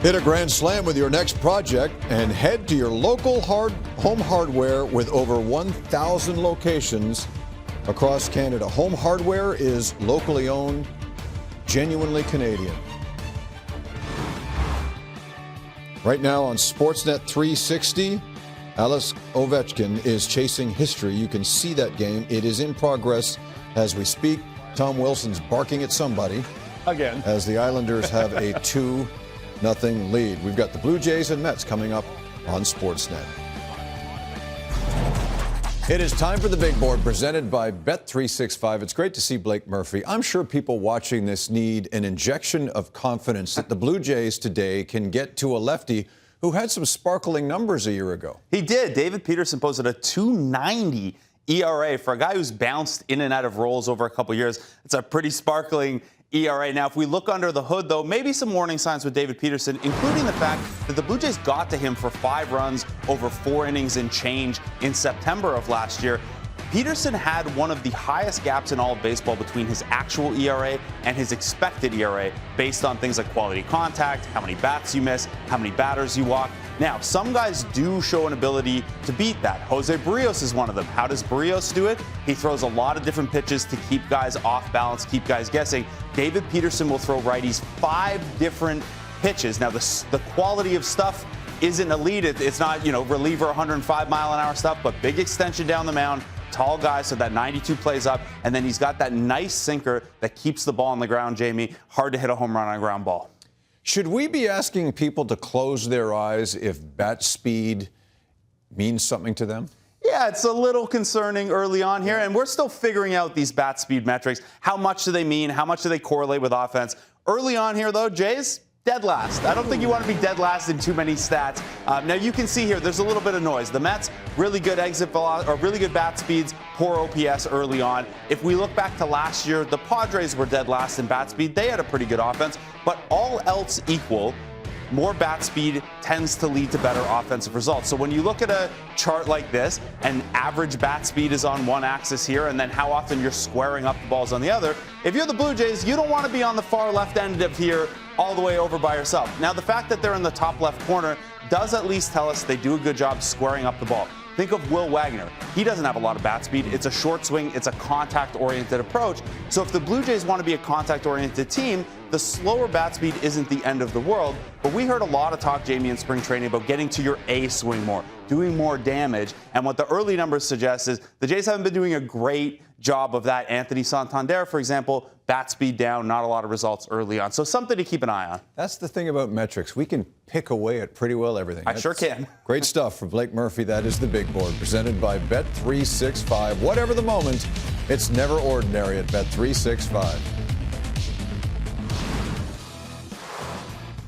Hit a grand slam with your next project and head to your local home hardware with over 1,000 locations across Canada. Home hardware is locally owned, genuinely Canadian. Right now on Sportsnet 360, Alex Ovechkin is chasing history. You can see that game. It is in progress as we speak. Tom Wilson's barking at somebody. Again. As the Islanders have a 2-0 lead. We've got the Blue Jays and Mets coming up on Sportsnet. It is time for the Big Board presented by Bet365. It's great to see Blake Murphy. I'm sure people watching this need an injection of confidence that the Blue Jays today can get to a lefty who had some sparkling numbers a year ago. He did. David Peterson posted a 2.90 ERA for a guy who's bounced in and out of roles over a couple years. It's a pretty sparkling ERA. Now, if we look under the hood, though, maybe some warning signs with David Peterson, including the fact that the Blue Jays got to him for 5 runs over 4 innings and change in September of last year. Peterson had one of the highest gaps in all of baseball between his actual ERA and his expected ERA based on things like quality contact, how many bats you miss, how many batters you walk. Now, some guys do show an ability to beat that. Jose Barrios is one of them. How does Barrios do it? He throws a lot of different pitches to keep guys off balance, keep guys guessing. David Peterson will throw righties 5 different pitches. Now, the quality of stuff isn't elite. It's not, reliever 105-mile-an-hour stuff, but big extension down the mound. Tall guy, so that 92 plays up, and then he's got that nice sinker that keeps the ball on the ground, Jamie. Hard to hit a home run on a ground ball. Should we be asking people to close their eyes if bat speed means something to them? Yeah, it's a little concerning early on here, and we're still figuring out these bat speed metrics. How much do they mean? How much do they correlate with offense? Early on here, though, Jays, dead last. I don't think you want to be dead last in too many stats. Now you can see here, there's a little bit of noise. The Mets, really good exit velocity, or really good bat speeds, poor OPS early on. If we look back to last year, the Padres were dead last in bat speed. They had a pretty good offense, but all else equal, more bat speed tends to lead to better offensive results. So when you look at a chart like this, and average bat speed is on one axis here, and then how often you're squaring up the balls on the other, if you're the Blue Jays, you don't want to be on the far left end of here all the way over by yourself. Now, the fact that they're in the top left corner does at least tell us they do a good job squaring up the ball. Think of Will Wagner. He doesn't have a lot of bat speed. It's a short swing. It's a contact-oriented approach. So if the Blue Jays want to be a contact-oriented team, the slower bat speed isn't the end of the world. But we heard a lot of talk, Jamie, in spring training about getting to your A swing more, doing more damage. And what the early numbers suggest is the Jays haven't been doing a great job of that. Anthony Santander, for example, bat speed down, not a lot of results early on. So something to keep an eye on. That's the thing about metrics. We can pick away at pretty well everything. I sure can. Great stuff for Blake Murphy. That is the Big Board presented by Bet365. Whatever the moment, it's never ordinary at Bet365.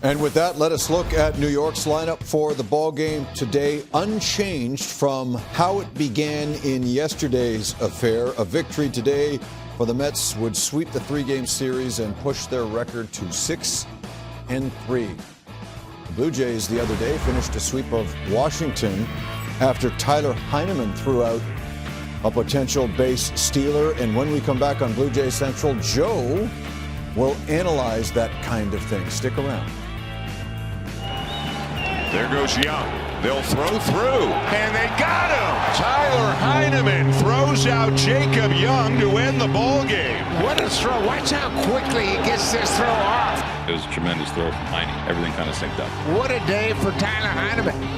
And with that, let us look at New York's lineup for the ball game today, unchanged from how it began in yesterday's affair. A victory today for the Mets would sweep the 3-game series and push their record to 6-3. The Blue Jays the other day finished a sweep of Washington after Tyler Heineman threw out a potential base stealer. And when we come back on Blue Jays Central, Joe will analyze that kind of thing. Stick around. There goes Young. They'll throw through, and they got him. Tyler Heineman throws out Jacob Young to end the ball game. What a throw. Watch how quickly he gets this throw off. It was a tremendous throw from Heine. Everything kind of synced up. What a day for Tyler Heineman.